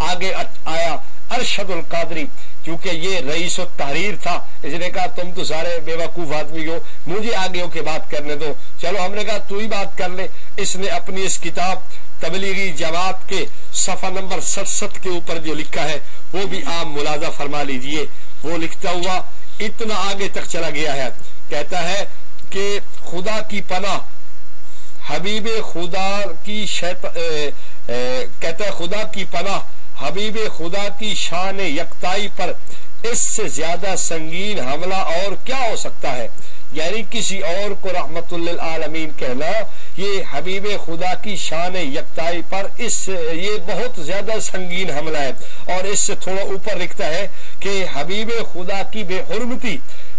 آگے آیا ارشد القادری، کیونکہ یہ رئیس التحریر تھا، اس نے کہا تم تو سارے بے وقوف آدمی ہو، مجھے آگے ہو کے بات کرنے دو۔ چلو ہم نے کہا تو ہی بات کر لے۔ اس نے اپنی اس کتاب تبلیغی جماعت کے صفحہ نمبر 67 کے اوپر جو لکھا ہے وہ بھی عام ملاحظہ فرما لیجئے۔ وہ لکھتا ہوا اتنا آگے تک چلا گیا ہے، کہتا ہے کہ خدا کی پناہ حبیب خدا کی کہتا ہے خدا کی پناہ حبیب خدا کی شان یکتائی پر اس سے زیادہ سنگین حملہ اور کیا ہو سکتا ہے؟ یعنی کسی اور کو رحمت للعالمین کہنا یہ حبیب خدا کی شان یکتائی پر یہ بہت زیادہ سنگین حملہ ہے۔ اور اس سے تھوڑا اوپر لکھتا ہے کہ حبیب خدا کی بے حرمتی،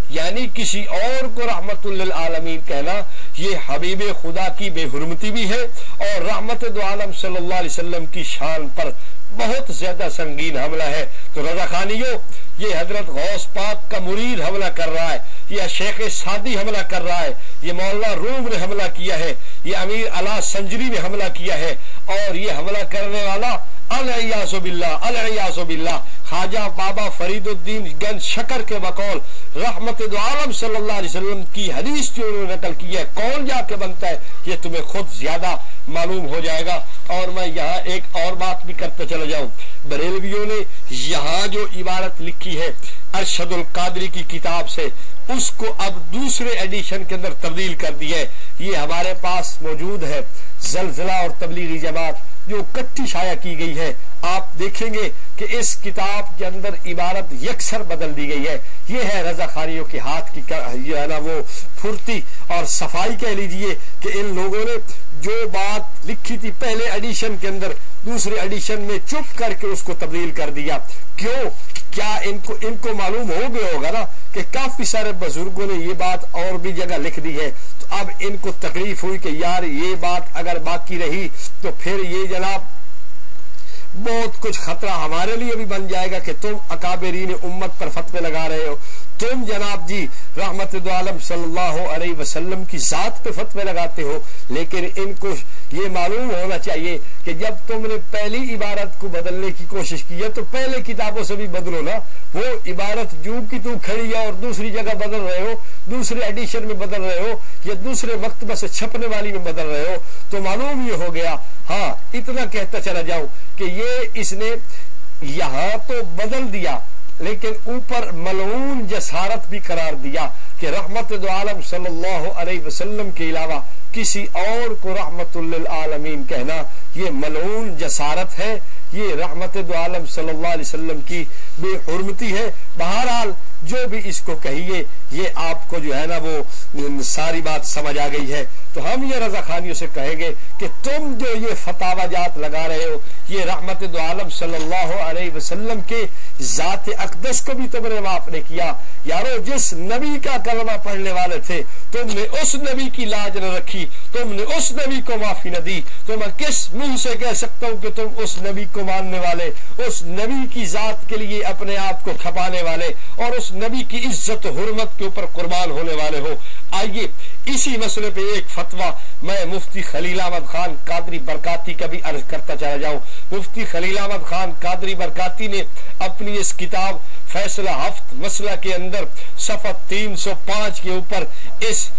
یعنی کسی اور کو رحمت للعالمین کہنا یہ حبیب خدا کی بے حرمتی بھی ہے اور رحمت دو عالم صلی اللہ علیہ وسلم کی شان پر بہت زیادہ سنگین حملہ ہے۔ تو رضا خانیوں، یہ حضرت غوث پاک کا مرید حملہ کر رہا ہے، یہ شیخ سعدی حملہ کر رہا ہے، یہ مولانا روم نے حملہ کیا ہے، یہ امیر اعلی سنجری نے حملہ کیا ہے، اور یہ حملہ کرنے والا الیاذ باللہ الیاذ باللہ خواجہ بابا فرید الدین گنج شکر کے بقول رحمت دو عالم صلی اللہ علیہ وسلم کی حدیث جو انہوں نے نقل کی ہے، کون جا کے بنتا ہے یہ تمہیں خود زیادہ معلوم ہو جائے گا۔ اور میں یہاں ایک اور بات بھی کرتے چلا جاؤں، بریلویوں نے یہاں جو عبارت لکھی ہے ارشد القادری کی کتاب سے، اس کو اب دوسرے ایڈیشن کے اندر تبدیل کر دی ہے۔ یہ ہمارے پاس موجود ہے زلزلہ اور تبلیغی جماعت جو کٹی شائع کی گئی ہے، آپ دیکھیں گے کہ اس کتاب کے اندر عبارت یکسر بدل دی گئی ہے۔ یہ ہے رضا خانیوں کے ہاتھ کی یہ ہے نا وہ پھرتی اور صفائی کہہ لیجئے کہ ان لوگوں نے جو بات لکھی تھی پہلے ایڈیشن کے اندر دوسرے ایڈیشن میں چپ کر کے اس کو تبدیل کر دیا۔ کیوں؟ کیا ان کو معلوم ہو گیا ہوگا نا کہ کافی سارے بزرگوں نے یہ بات اور بھی جگہ لکھ دی ہے، تو اب ان کو تکلیف ہوئی کہ یار یہ بات اگر باقی رہی تو پھر یہ جناب بہت کچھ خطرہ ہمارے لیے بھی بن جائے گا کہ تم اکابرین امت پر فتوے لگا رہے ہو، تم جناب جی رحمت دو عالم صلی اللہ علیہ وسلم کی ذات پہ فتوے لگاتے ہو۔ لیکن ان کو یہ معلوم ہونا چاہیے کہ جب تم نے پہلی عبارت کو بدلنے کی کوشش کی ہے تو پہلے کتابوں سے بھی بدلو نا۔ وہ عبارت جو کی تو کھڑی ہے اور دوسری جگہ بدل رہے ہو، دوسرے ایڈیشن میں بدل رہے ہو یا دوسرے مکتبہ سے چھپنے والی میں بدل رہے ہو، تو معلوم یہ ہو گیا۔ ہاں اتنا کہتا چلا جاؤں کہ یہ اس نے یہاں تو بدل دیا لیکن اوپر ملعون جسارت بھی قرار دیا کہ رحمت دو عالم صلی اللہ علیہ وسلم کے علاوہ کسی اور کو رحمت للعالمین کہنا یہ ملعون جسارت ہے، یہ رحمت دو عالم صلی اللہ علیہ وسلم کی بے حرمتی ہے۔ بہرحال جو بھی اس کو کہیے یہ آپ کو جو ہے نا وہ ساری بات سمجھ آ گئی ہے۔ تو ہم یہ رضا خانیوں سے کہیں گے کہ تم جو یہ فتاوا جات لگا رہے ہو یہ رحمت دو عالم صلی اللہ علیہ وسلم کے ذات اقدس کو بھی تم نے معاف نہیں کیا۔ یارو جس نبی کا کلمہ پڑھنے والے تھے تم نے اس نبی کی لاج نہ رکھی، تم نے اس نبی کو معافی نہ دی، تو میں کس منہ سے کہہ سکتا ہوں کہ تم اس نبی کو ماننے والے، اس نبی کی ذات کے لیے اپنے آپ کو کھپانے والے اور اس نبی کی عزت و حرمت کے اوپر قربان ہونے والے ہو۔ آئیے اسی مسئلے پہ ایک فتویٰ میں مفتی خلیل احمد خان قادری برکاتی کا بھی عرض کرتا چلا جاؤں۔ مفتی خلیل احمد خان قادری برکاتی نے اپنی اس کتاب فیصلہ ہفت مسئلہ کے اندر صفحہ 305 کے اوپر اس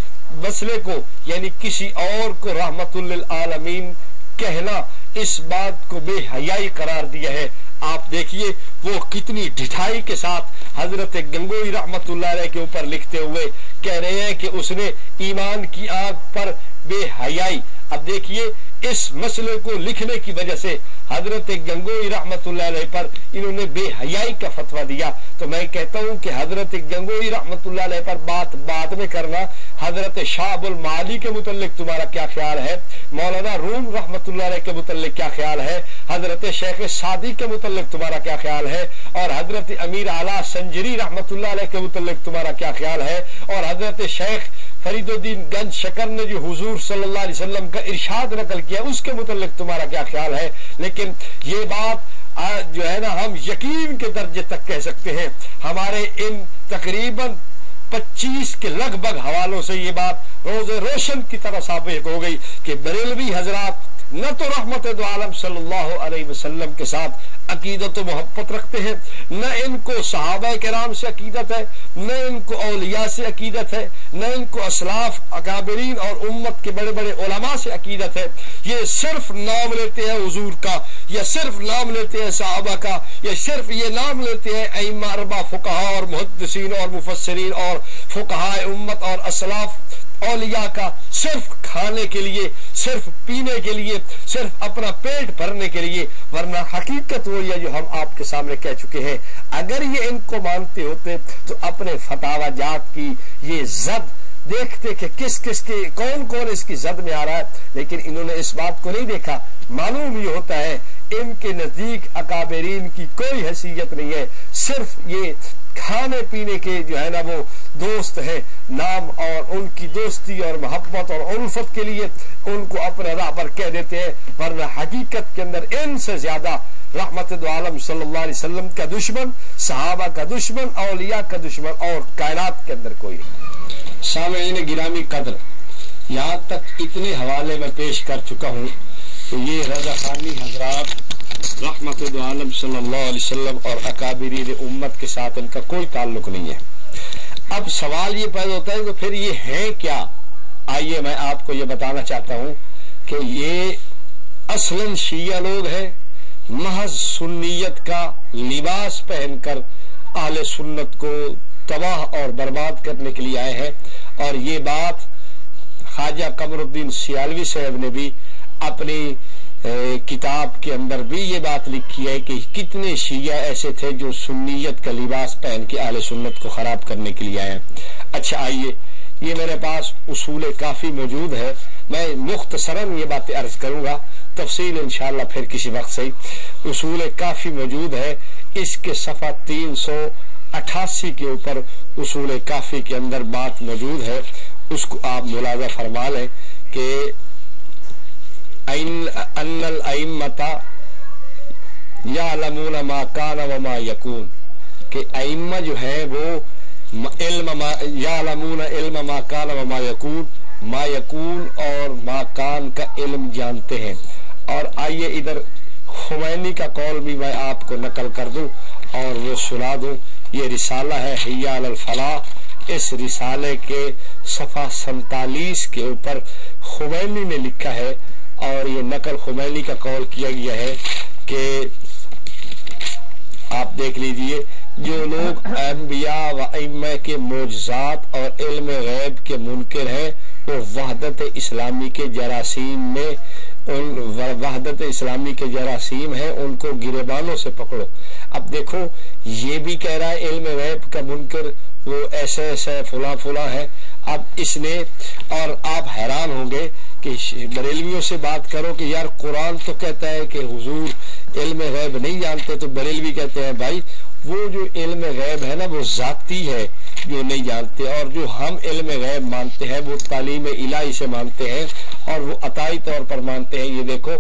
مسئلے کو یعنی کسی اور کو رحمت للعالمین کہنا اس بات کو بے حیائی قرار دیا ہے۔ آپ دیکھیے وہ کتنی ڈٹھائی کے ساتھ حضرت گنگوئی رحمت اللہ علیہ کے اوپر لکھتے ہوئے کہہ رہے ہیں کہ اس نے ایمان کی آگ پر بے حیائی۔ اب دیکھیے اس مسئلے کو لکھنے کی وجہ سے حضرت گنگوئی رحمت اللہ علیہ پر انہوں نے بے حیائی کا فتویٰ دیا، تو میں کہتا ہوں کہ حضرت گنگوئی رحمت اللہ علیہ پر بات بعد میں کرنا، حضرت شعب المعالی کے متعلق تمہارا کیا خیال ہے، مولانا روم رحمت اللہ علیہ کے متعلق کیا خیال ہے، حضرت شیخ سعدی کے متعلق تمہارا کیا خیال ہے، اور حضرت امیر اعلیٰ سنجری رحمت اللہ علیہ کے متعلق تمہارا کیا خیال ہے، اور حضرت شیخ فرید الدین گنج شکر نے جو حضور صلی اللہ علیہ وسلم کا ارشاد نقل کیا اس کے متعلق تمہارا کیا خیال ہے۔ لیکن یہ بات جو ہے نا ہم یقین کے درجے تک کہہ سکتے ہیں، ہمارے ان تقریباً 25 کے لگ بھگ حوالوں سے یہ بات روز روشن کی طرح ثابت ہو گئی کہ بریلوی حضرات نہ تو رحمت دو عالم صلی اللہ علیہ وسلم کے ساتھ عقیدت و محبت رکھتے ہیں، نہ ان کو صحابہ کرام سے عقیدت ہے، نہ ان کو اولیاء سے عقیدت ہے، نہ ان کو اسلاف اکابرین اور امت کے بڑے بڑے علماء سے عقیدت ہے۔ یہ صرف نام لیتے ہیں حضور کا، یا صرف نام لیتے ہیں صحابہ کا، یا صرف یہ نام لیتے ہیں ائمہ اربعہ فقہا اور محدثین اور مفسرین اور فقہاء امت اور اسلاف اولیاء کا، صرف کھانے کے لیے، صرف پینے کے لیے، صرف اپنا پیٹ بھرنے کے لیے، ورنہ حقیقت وہ یہ جو ہم آپ کے سامنے کہہ چکے ہیں۔ اگر یہ ان کو مانتے ہوتے تو اپنے فتاوی جات کی یہ زد دیکھتے کہ کس کس کے کون کون اس کی زد میں آ رہا ہے، لیکن انہوں نے اس بات کو نہیں دیکھا۔ معلوم یہ ہوتا ہے ان کے نزدیک اکابرین کی کوئی حیثیت نہیں ہے، صرف یہ کھانے پینے کے جو ہے نا وہ دوست ہیں، نام اور ان کی دوستی اور محبت اور الفت کے لیے ان کو اپنے راہ پر کہہ دیتے ہیں، ورنہ حقیقت کے اندر ان سے زیادہ رحمت دو عالم صلی اللہ علیہ وسلم کا دشمن، صحابہ کا دشمن، اولیاء کا دشمن اور کائنات کے اندر کوئی نہیں۔ سامعین گرامی قدر، یہاں تک اتنے حوالے میں پیش کر چکا ہوں کہ یہ رضا خانی حضرات رحمت دو عالم صلی اللہ علیہ وسلم اور اکابرین امت کے ساتھ ان کا کوئی تعلق نہیں ہے۔ اب سوال یہ پیدا ہوتا ہے کہ پھر یہ ہے کیا؟ آئیے میں آپ کو یہ بتانا چاہتا ہوں کہ یہ اصلاً شیعہ لوگ ہیں، محض سنیت کا لباس پہن کر اہل سنت کو تباہ اور برباد کرنے کے لیے آئے ہیں، اور یہ بات خواجہ قمر الدین سیالوی صاحب نے بھی اپنی کتاب کے اندر بھی یہ بات لکھی ہے کہ کتنے شیعہ ایسے تھے جو سنیت کا لباس پہن کے اہل سنت کو خراب کرنے کے لیے آئے ہیں۔ اچھا آئیے، یہ میرے پاس اصول کافی موجود ہے، میں مختصراً یہ باتیں عرض کروں گا، تفصیل انشاءاللہ پھر کسی وقت سے۔ اصول کافی موجود ہے، اس کے صفحہ 388 کے اوپر اصول کافی کے اندر بات موجود ہے، اس کو آپ ملاحظہ فرما لیں کہ ان الائمۃ یعلمون ما کان وما یکون، کہ ائمہ جو ہیں وہ یعلمون علم ما کان وما یکون، ما یکون اور ما کان کا علم جانتے ہیں۔ اور آئیے ادھر خمینی کا قول بھی میں آپ کو نقل کر دوں اور وہ سنا دوں۔ یہ رسالہ ہے حی علی الفلاح، اس رسالے کے صفحہ 47 کے اوپر خمینی نے لکھا ہے، اور یہ نقل خمینی کا قول کیا گیا ہے کہ آپ دیکھ لیجئے، جو لوگ انبیاء و ائمہ کے معجزات اور علم غیب کے منکر ہیں وہ وحدت اسلامی کے جراثیم میں وحدت اسلامی کے جراثیم ہیں، ان کو گریبانوں سے پکڑو۔ اب دیکھو یہ بھی کہہ رہا ہے علم غیب کا منکر وہ ایسے ایسے فلاں فلاں ہے۔ اب اس نے، اور آپ حیران ہوں گے کہ بریلویوں سے بات کرو کہ یار قرآن تو کہتا ہے کہ حضور علم غیب نہیں جانتے، تو بریلوی کہتے ہیں بھائی وہ جو علم غیب ہے نا وہ ذاتی ہے جو نہیں جانتے، اور جو ہم علم غیب مانتے ہیں وہ تعلیم الہی سے مانتے ہیں اور وہ عطائی طور پر مانتے ہیں۔ یہ دیکھو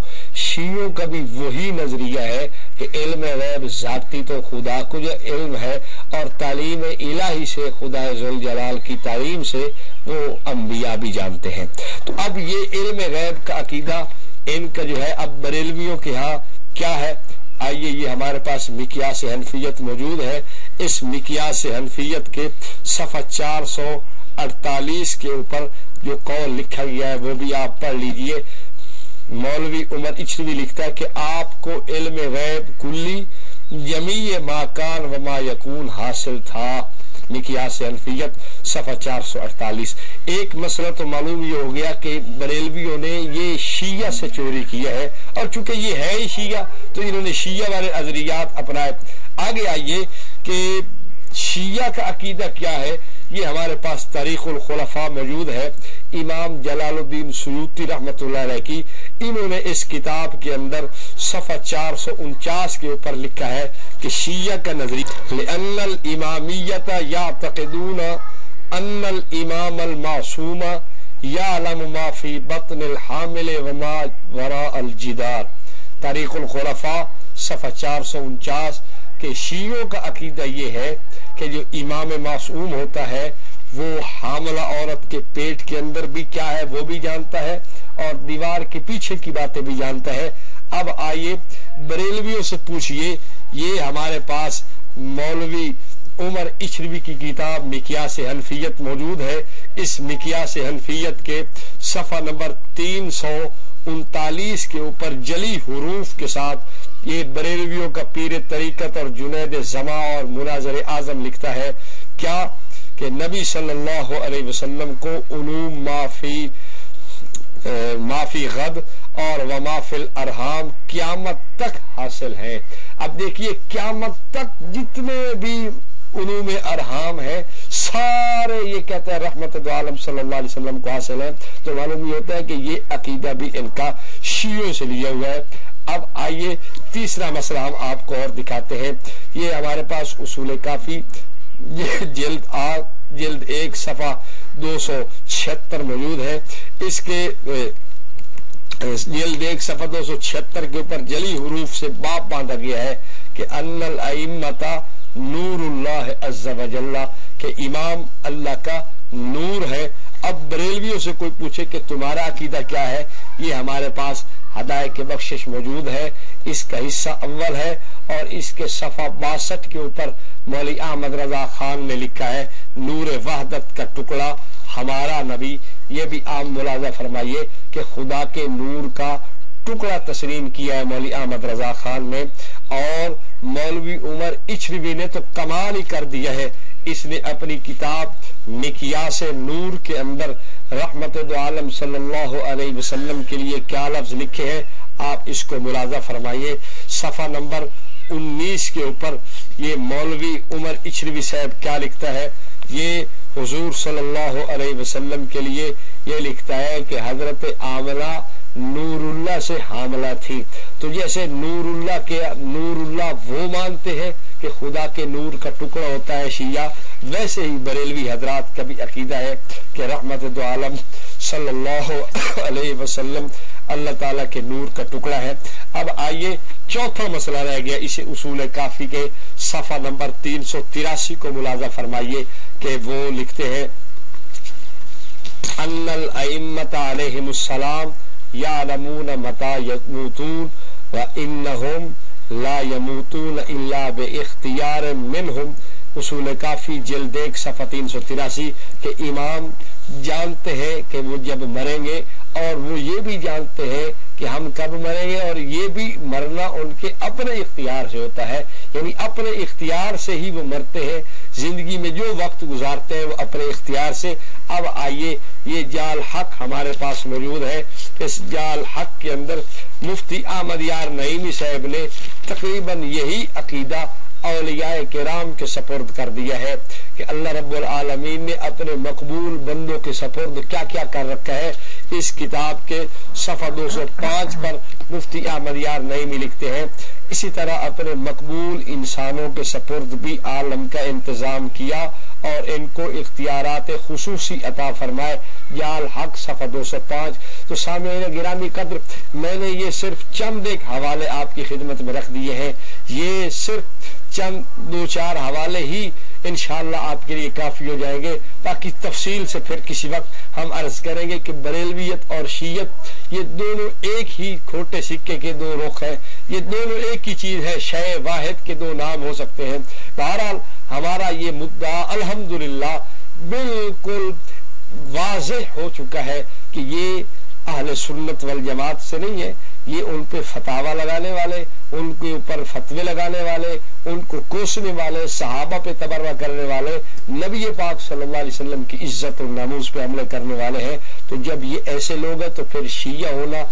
شیعوں کا بھی وہی نظریہ ہے کہ علم غیب ذاتی تو خدا کو جو علم ہے، اور تعلیم الہی سے خدا ذوالجلال کی تعلیم سے وہ انبیاء بھی جانتے ہیں۔ تو اب یہ علم غیب کا عقیدہ ان کا جو ہے اب بریلویوں کے ہاں کیا ہے؟ آئیے یہ ہمارے پاس مقیاس حنفیت موجود ہے، اس مقیاس حنفیت کے صفحہ 448 کے اوپر جو قول لکھا گیا ہے وہ بھی آپ پڑھ لیجئے۔ مولوی عمر اچھوی لکھتا ہے کہ آپ کو علم غیب کلی جمیع ما کان و ما یکون حاصل تھا، مقیاس حنفیت صفحہ 448۔ ایک مسئلہ تو معلوم یہ ہو گیا کہ بریلویوں نے یہ شیعہ سے چوری کیا ہے، اور چونکہ یہ ہے ہی شیعہ تو انہوں نے شیعہ والے نظریات اپنائے۔ آگے آئیے کہ شیعہ کا عقیدہ کیا ہے، یہ ہمارے پاس تاریخ الخلفاء موجود ہے، امام جلال الدین سیوطی رحمۃ اللہ علیہ کی، انہوں نے اس کتاب کے اندر صفحہ 449 کے اوپر لکھا ہے کہ شیعہ کا نظریہ لأن الامامیۃ یعتقدون ان الامام المعصوم یعلم ما فی بطن الحامل وما وراء الجدار۔ تاریخ الخلفاء صفحہ 449 کہ شیعوں کا عقیدہ یہ ہے کہ جو امام معصوم ہوتا ہے وہ حاملہ عورت کے پیٹ کے اندر بھی کیا ہے وہ بھی جانتا ہے، اور دیوار کے پیچھے کی باتیں بھی جانتا ہے۔ اب آئیے بریلویوں سے پوچھئے، یہ ہمارے پاس مولوی عمر اچھروی کی کتاب مقیاس حنفیت موجود ہے، اس مقیاس حنفیت کے صفحہ نمبر 339 کے اوپر جلی حروف کے ساتھ یہ بریلویوں کا پیر طریقت اور جنید زماں اور مناظر اعظم لکھتا ہے کیا کہ نبی صلی اللہ علیہ وسلم کو علوم معافی غد اور ومافی الارحام قیامت تک حاصل ہیں۔ اب دیکھیے قیامت تک جتنے بھی علوم ارحام ہیں سارے یہ کہتے ہیں رحمت دو عالم صلی اللہ علیہ وسلم کو حاصل ہیں، تو معلوم یہ ہوتا ہے کہ یہ عقیدہ بھی ان کا شیعوں سے لیا ہوا ہے۔ اب آئیے تیسرا مسئلہ ہم آپ کو اور دکھاتے ہیں، یہ ہمارے پاس اصول کافی جلد 1 صفحہ 276 موجود ہے، اس کے جلد 1 صفحہ 276 کے اوپر جلی حروف سے باب باندھا گیا ہے کہ ان الائمۃ نور اللہ عز وجل، کہ امام اللہ کا نور ہے۔ اب بریلویوں سے کوئی پوچھے کہ تمہارا عقیدہ کیا ہے، یہ ہمارے پاس ہدایت بخشش موجود ہے، اس کا حصہ اول ہے، اور اس کے صفحہ 62 کے اوپر مولوی احمد رضا خان نے لکھا ہے نور وحدت کا ٹکڑا ہمارا نبی۔ یہ بھی عام ملاحظہ فرمائیے کہ خدا کے نور کا ٹکڑا تسلیم کیا ہے مولوی احمد رضا خان نے، اور مولوی عمر اچھروی نے تو کمال ہی کر دیا ہے، اس نے اپنی کتاب مقیاس نور کے اندر رحمت دو عالم صلی اللہ علیہ وسلم کے لیے کیا لفظ لکھے ہیں، آپ اس کو ملاحظہ فرمائیے۔ صفحہ نمبر 19 کے اوپر یہ مولوی عمر اچھروی صاحب کیا لکھتا ہے، یہ حضور صلی اللہ علیہ وسلم کے لیے یہ لکھتا ہے کہ حضرت آمنہ نور اللہ سے حاملہ تھی، تو جیسے نور اللہ وہ مانتے ہیں کہ خدا کے نور کا ٹکڑا ہوتا ہے شیعہ، ویسے ہی بریلوی حضرات کا بھی عقیدہ ہے کہ رحمت دو عالم صلی اللہ علیہ وسلم اللہ تعالیٰ کے نور کا ٹکڑا ہے۔ اب آئیے چوتھا مسئلہ رہ گیا اسے اصول کافی کے صفحہ نمبر 383 کو ملاحظہ فرمائیے کہ وہ لکھتے ہیں ان الائمۃ علیہم السلام یعلمون متی یموتون وانہم لا یموتون الا باختیار منہم۔ اصول کافی جلد 1 صفحہ 383 کہ امام جانتے ہیں کہ وہ جب مریں گے، اور وہ یہ بھی جانتے ہیں کہ ہم کب مریں گے، اور یہ بھی مرنا ان کے اپنے اختیار سے ہوتا ہے، یعنی اپنے اختیار سے ہی وہ مرتے ہیں، زندگی میں جو وقت گزارتے ہیں وہ اپنے اختیار سے۔ اب آئیے یہ جال حق ہمارے پاس موجود ہے، اس جال حق کے اندر مفتی احمد یار نعیمی صاحب نے تقریباً یہی عقیدہ اولیاء کرام کے سپرد کر دیا ہے کہ اللہ رب العالمین نے اپنے مقبول بندوں کے سپرد کیا کیا کر رکھا ہے۔ اس کتاب کے صفحہ 205 پر مفتی احمد یار نعیمی لکھتے ہیں اسی طرح اپنے مقبول انسانوں کے سپرد بھی عالم کا انتظام کیا اور ان کو اختیارات خصوصی عطا فرمائے۔ جال حق صفحہ 205۔ تو سامعین گرامی قدر، میں نے یہ صرف چند ایک حوالے آپ کی خدمت میں رکھ دیے ہیں، یہ صرف چند 2-4 حوالے ہی انشاءاللہ آپ کے لیے کافی ہو جائیں گے، باقی تفصیل سے پھر کسی وقت ہم عرض کریں گے کہ بریلویت اور شیعت یہ دونوں ایک ہی کھوٹے سکے کے 2 رخ ہیں، یہ دونوں ایک ہی چیز ہے، شے واحد کے 2 نام ہو سکتے ہیں۔ بہرحال ہمارا یہ مدعا الحمدللہ بالکل واضح ہو چکا ہے کہ یہ اہل سنت والجماعت سے نہیں ہے، یہ ان پہ فتاوا لگانے والے، ان کے اوپر فتوے لگانے والے، ان کو کوسنے والے، صحابہ پہ تبرہ کرنے والے، نبی پاک صلی اللہ علیہ وسلم کی عزت اور ناموس پہ حملے کرنے والے ہیں. تو جب یہ ایسے لوگ ہیں تو پھر شیعہ ہونا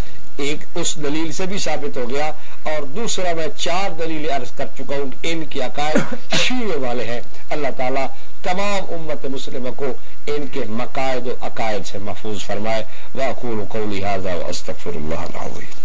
ایک اس دلیل سے بھی ثابت ہو گیا. اور دوسرا میں 4 دلیلیں عرض کر چکا ہوں کہ ان کے عقائد شیعہ والے ہیں. اللہ تعالیٰ تمام امت مسلمہ کو ان کے مقاصد و عقائد سے محفوظ فرمائے. واقول قولی ھذا واستغفر اللہ العظیم.